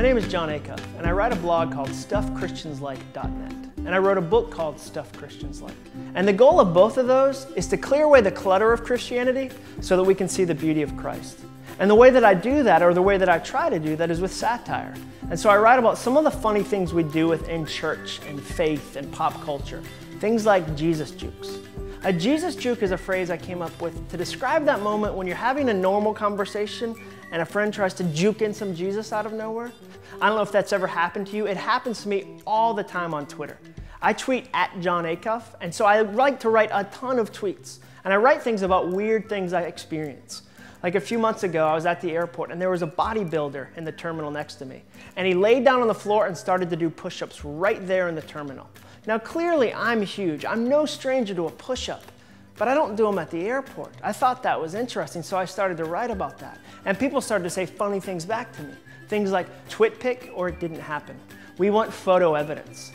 My name is Jon Acuff, and I write a blog called StuffChristiansLike.net. And I wrote a book called Stuff Christians Like. And the goal of both of those is to clear away the clutter of Christianity so that we can see the beauty of Christ. And the way that I do that, or the way that I try to do that, is with satire. And so I write about some of the funny things we do within church and faith and pop culture. Things like Jesus Jukes. A Jesus juke is a phrase I came up with to describe that moment when you're having a normal conversation and a friend tries to juke in some Jesus out of nowhere. I don't know if that's ever happened to you. It happens to me all the time on Twitter. I tweet at Jon Acuff, and so I like to write a ton of tweets. And I write things about weird things I experience. Like a few months ago, I was at the airport and there was a bodybuilder in the terminal next to me. And he laid down on the floor and started to do push-ups right there in the terminal. Now clearly I'm huge. I'm no stranger to a push-up, but I don't do them at the airport. I thought that was interesting, so I started to write about that. And people started to say funny things back to me. Things like twit pic or it didn't happen. We want photo evidence.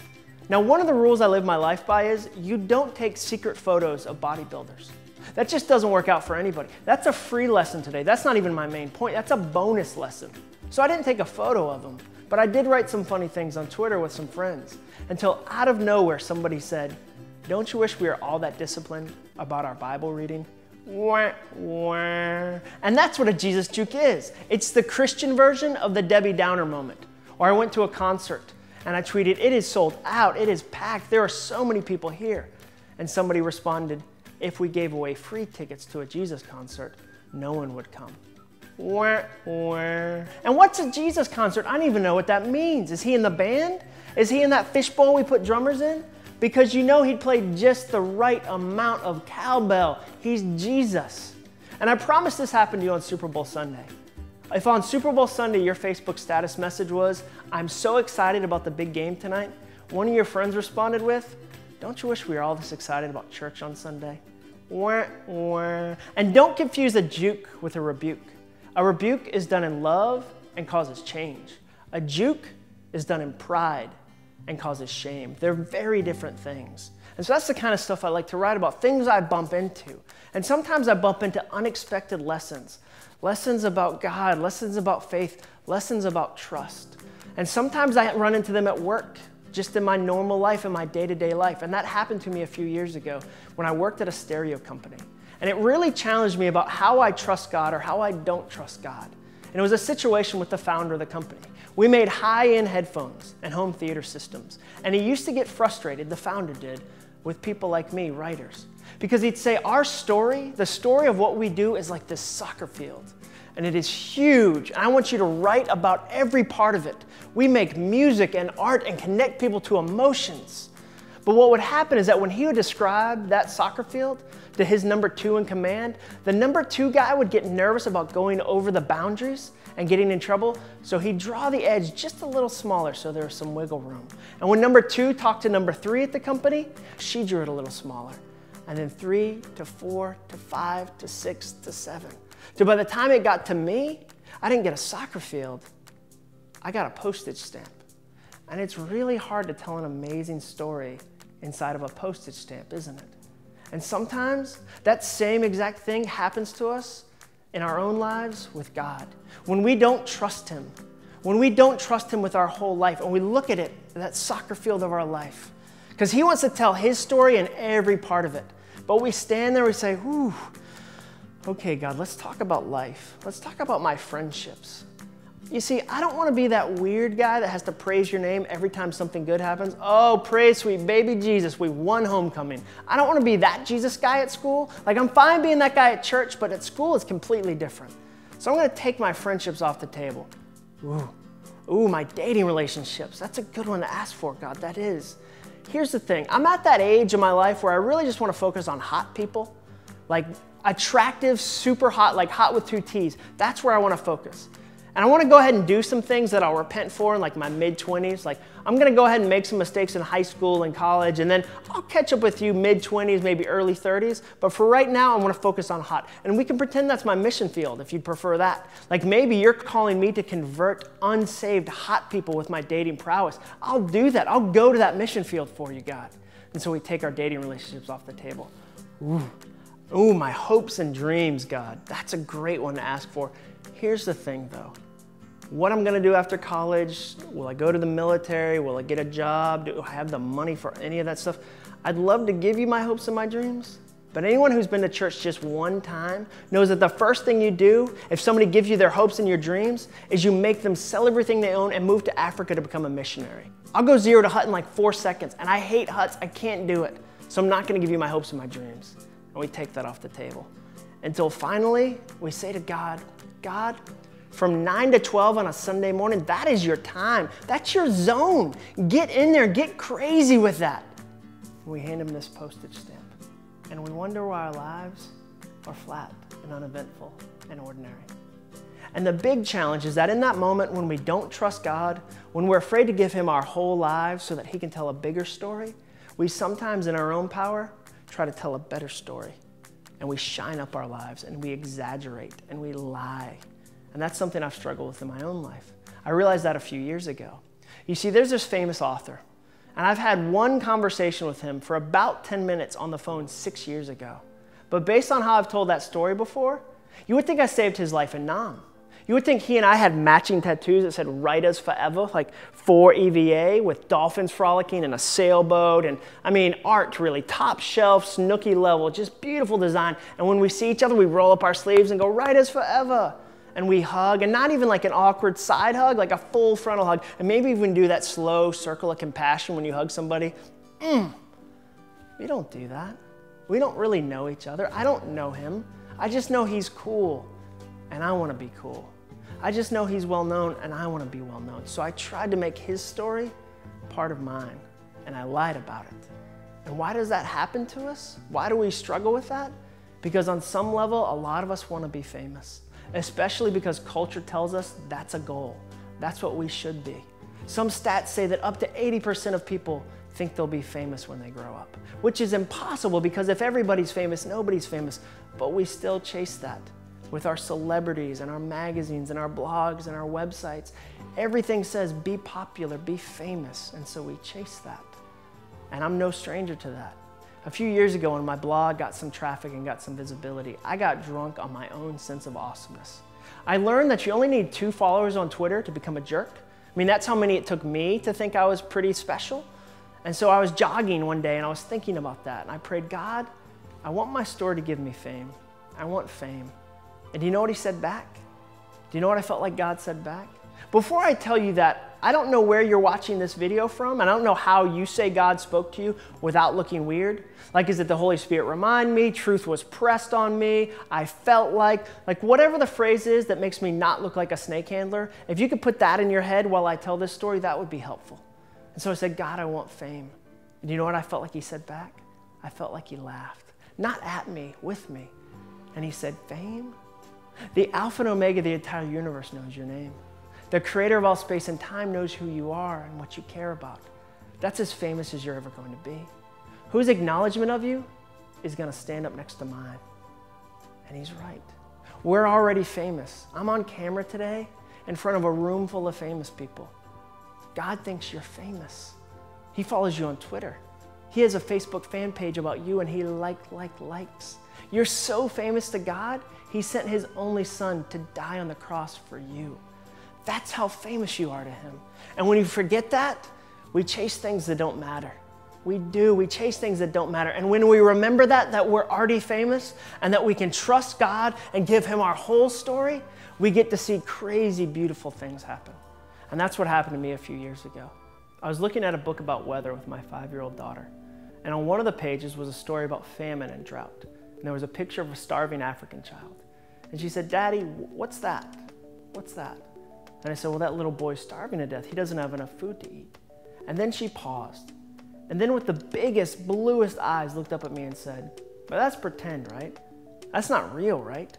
Now one of the rules I live my life by is you don't take secret photos of bodybuilders. That just doesn't work out for anybody. That's a free lesson today. That's not even my main point. That's a bonus lesson. So I didn't take a photo of them, but I did write some funny things on Twitter with some friends until out of nowhere somebody said, "Don't you wish we were all that disciplined about our Bible reading?" Wah, wah. And that's what a Jesus juke is. It's the Christian version of the Debbie Downer moment. Or I went to a concert and I tweeted, "It is sold out, it is packed, there are so many people here." And somebody responded, "If we gave away free tickets to a Jesus concert, no one would come." Wah, wah. And what's a Jesus concert? I don't even know what that means. Is he in the band? Is he in that fishbowl we put drummers in? Because you know he'd play just the right amount of cowbell. He's Jesus. And I promise this happened to you on Super Bowl Sunday. If on Super Bowl Sunday your Facebook status message was, "I'm so excited about the big game tonight," one of your friends responded with, "Don't you wish we were all this excited about church on Sunday?" Wah, wah. And don't confuse a juke with a rebuke. A rebuke is done in love and causes change. A juke is done in pride and causes shame. They're very different things. And so that's the kind of stuff I like to write about, things I bump into. And sometimes I bump into unexpected lessons. Lessons about God, lessons about faith, lessons about trust. And sometimes I run into them at work, just in my normal life, in my day-to-day life. And that happened to me a few years ago when I worked at a stereo company. And it really challenged me about how I trust God or how I don't trust God. And it was a situation with the founder of the company. We made high-end headphones and home theater systems. And he used to get frustrated, the founder did, with people like me, writers. Because he'd say, our story, the story of what we do is like this soccer field. And it is huge. I want you to write about every part of it. We make music and art and connect people to emotions. But what would happen is that when he would describe that soccer field to his number 2 in command, the number 2 guy would get nervous about going over the boundaries and getting in trouble, so he'd draw the edge just a little smaller so there was some wiggle room. And when number 2 talked to number 3 at the company, she drew it a little smaller. And then 3 to 4 to 5 to 6 to 7. So by the time it got to me, I didn't get a soccer field, I got a postage stamp. And it's really hard to tell an amazing story inside of a postage stamp, isn't it? And sometimes that same exact thing happens to us in our own lives with God. When we don't trust him, when we don't trust him with our whole life, and we look at it, that soccer field of our life, because he wants to tell his story in every part of it. But we stand there and we say, whew, okay, God, let's talk about life. Let's talk about my friendships. You see, I don't want to be that weird guy that has to praise your name every time something good happens. Oh, praise sweet baby Jesus, we won homecoming. I don't want to be that Jesus guy at school. Like, I'm fine being that guy at church, but at school it's completely different. So I'm going to take my friendships off the table. Ooh, my dating relationships. That's a good one to ask for, God, that is. Here's the thing. I'm at that age in my life where I really just want to focus on hot people. Like attractive, super hot, like hot with 2 T's. That's where I want to focus. And I want to go ahead and do some things that I'll repent for in like my mid-20s. Like I'm going to go ahead and make some mistakes in high school and college, and then I'll catch up with you mid-20s, maybe early 30s. But for right now, I want to focus on hot. And we can pretend that's my mission field if you'd prefer that. Like maybe you're calling me to convert unsaved hot people with my dating prowess. I'll do that. I'll go to that mission field for you, God. And so we take our dating relationships off the table. Ooh, my hopes and dreams, God. That's a great one to ask for. Here's the thing though. what I'm gonna do after college. Will I go to the military? Will I get a job? Do I have the money for any of that stuff? I'd love to give you my hopes and my dreams, but anyone who's been to church just one time knows that the first thing you do if somebody gives you their hopes and your dreams is you make them sell everything they own and move to Africa to become a missionary. I'll go 0 to hut in like 4 seconds, and I hate huts. I can't do it. So I'm not gonna give you my hopes and my dreams. And we take that off the table. Until finally, we say to God, God, from 9 to 12 on a Sunday morning, that is your time. That's your zone. Get in there, get crazy with that. And we hand him this postage stamp. And we wonder why our lives are flat and uneventful and ordinary. And the big challenge is that in that moment when we don't trust God, when we're afraid to give him our whole lives so that he can tell a bigger story, we sometimes in our own power try to tell a better story. And we shine up our lives and we exaggerate and we lie. And that's something I've struggled with in my own life. I realized that a few years ago. You see, there's this famous author, and I've had one conversation with him for about 10 minutes on the phone 6 years ago. But based on how I've told that story before, you would think I saved his life in Nam. You would think he and I had matching tattoos that said "Write Us Forever," like 4 EVA with dolphins frolicking in a sailboat. And I mean, art really, top shelf, Snooki level, just beautiful design. And when we see each other, we roll up our sleeves and go, "Write us forever." And we hug, and not even like an awkward side hug, like a full frontal hug. And maybe even do that slow circle of compassion when you hug somebody. We don't do that. We don't really know each other. I don't know him. I just know he's cool, and I want to be cool. I just know he's well known, and I want to be well known. So I tried to make his story part of mine, and I lied about it. And why does that happen to us? Why do we struggle with that? Because on some level, a lot of us want to be famous, especially because culture tells us that's a goal. That's what we should be. Some stats say that up to 80% of people think they'll be famous when they grow up, which is impossible because if everybody's famous, nobody's famous. But we still chase that with our celebrities and our magazines and our blogs and our websites. Everything says be popular, be famous, and so we chase that. And I'm no stranger to that. A few years ago when my blog got some traffic and got some visibility, I got drunk on my own sense of awesomeness. I learned that you only need 2 followers on Twitter to become a jerk. I mean, that's how many it took me to think I was pretty special. And so I was jogging one day and I was thinking about that. And I prayed, God, I want my story to give me fame. I want fame. And do you know what he said back? Do you know what I felt like God said back? Before I tell you that, I don't know where you're watching this video from, and I don't know how you say God spoke to you without looking weird. Like, is it the Holy Spirit remind me, truth was pressed on me, I felt like whatever the phrase is that makes me not look like a snake handler, if you could put that in your head while I tell this story, that would be helpful. And so I said, God, I want fame. And you know what I felt like he said back? I felt like he laughed. Not at me, with me. And he said, fame? The Alpha and Omega of the entire universe knows your name. The creator of all space and time knows who you are and what you care about. That's as famous as you're ever going to be. Whose acknowledgement of you is going to stand up next to mine? And he's right. We're already famous. I'm on camera today in front of a room full of famous people. God thinks you're famous. He follows you on Twitter. He has a Facebook fan page about you and he likes. You're so famous to God, he sent his only son to die on the cross for you. That's how famous you are to him. And when you forget that, we chase things that don't matter. We do, we chase things that don't matter. And when we remember that we're already famous and that we can trust God and give him our whole story, we get to see crazy, beautiful things happen. And that's what happened to me a few years ago. I was looking at a book about weather with my 5-year-old daughter. And on one of the pages was a story about famine and drought. And there was a picture of a starving African child. And she said, Daddy, what's that? What's that? And I said, well, that little boy's starving to death. He doesn't have enough food to eat. And then she paused. And then with the biggest, bluest eyes looked up at me and said, well, that's pretend, right? That's not real, right?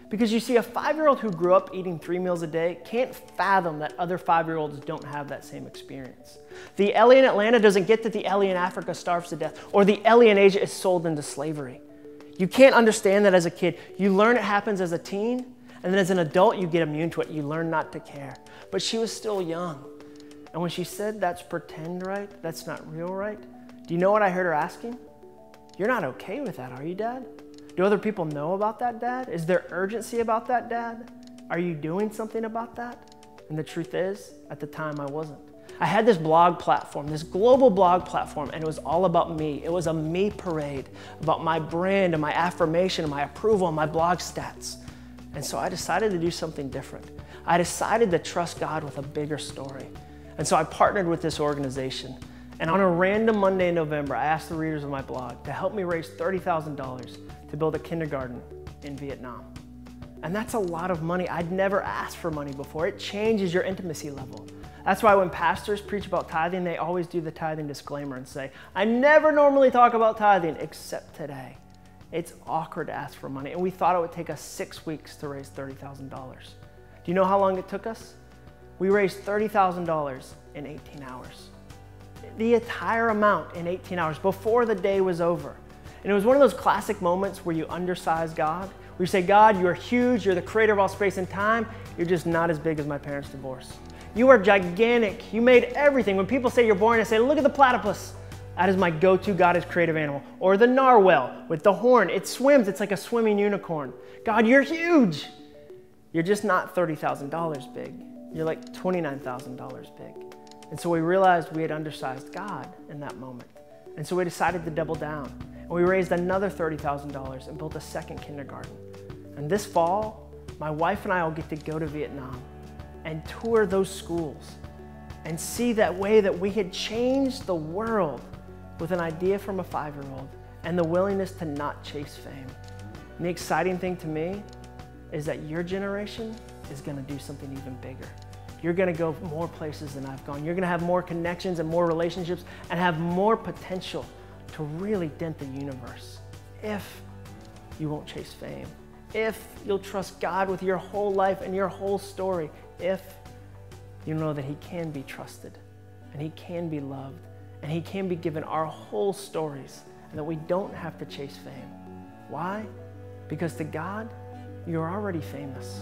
Because you see, a 5-year-old who grew up eating 3 meals a day can't fathom that other 5-year-olds don't have that same experience. The Ellie in Atlanta doesn't get that the Ellie in Africa starves to death, or the Ellie in Asia is sold into slavery. You can't understand that as a kid. You learn it happens as a teen, and then as an adult, you get immune to it. You learn not to care. But she was still young. And when she said, that's pretend, right? That's not real, right? Do you know what I heard her asking? You're not okay with that, are you, Dad? Do other people know about that, Dad? Is there urgency about that, Dad? Are you doing something about that? And the truth is, at the time I wasn't. I had this blog platform, this global blog platform, and it was all about me. It was a me parade, about my brand and my affirmation and my approval and my blog stats. And so I decided to do something different. I decided to trust God with a bigger story. And so I partnered with this organization. And on a random Monday in November, I asked the readers of my blog to help me raise $30,000 to build a kindergarten in Vietnam. And that's a lot of money. I'd never asked for money before. It changes your intimacy level. That's why when pastors preach about tithing, they always do the tithing disclaimer and say, I never normally talk about tithing except today. It's awkward to ask for money. And we thought it would take us 6 weeks to raise $30,000. Do you know how long it took us? We raised $30,000 in 18 hours. The entire amount in 18 hours before the day was over. And it was one of those classic moments where you undersize God, where you say, God, you're huge, you're the creator of all space and time, you're just not as big as my parents' divorce. You are gigantic, you made everything. When people say you're boring, I say, look at the platypus. That is my go-to God is creative animal. Or the narwhal with the horn, it swims, it's like a swimming unicorn. God, you're huge. You're just not $30,000 big. You're like $29,000 big. And so we realized we had undersized God in that moment. And so we decided to double down. And we raised another $30,000 and built a second kindergarten. And this fall, my wife and I will get to go to Vietnam and tour those schools and see that way that we had changed the world with an idea from a 5-year-old and the willingness to not chase fame. And the exciting thing to me is that your generation is gonna do something even bigger. You're gonna go more places than I've gone. You're gonna have more connections and more relationships and have more potential to really dent the universe if you won't chase fame, if you'll trust God with your whole life and your whole story, if you know that He can be trusted and He can be loved and He can be given our whole stories and that we don't have to chase fame. Why? Because to God, you're already famous.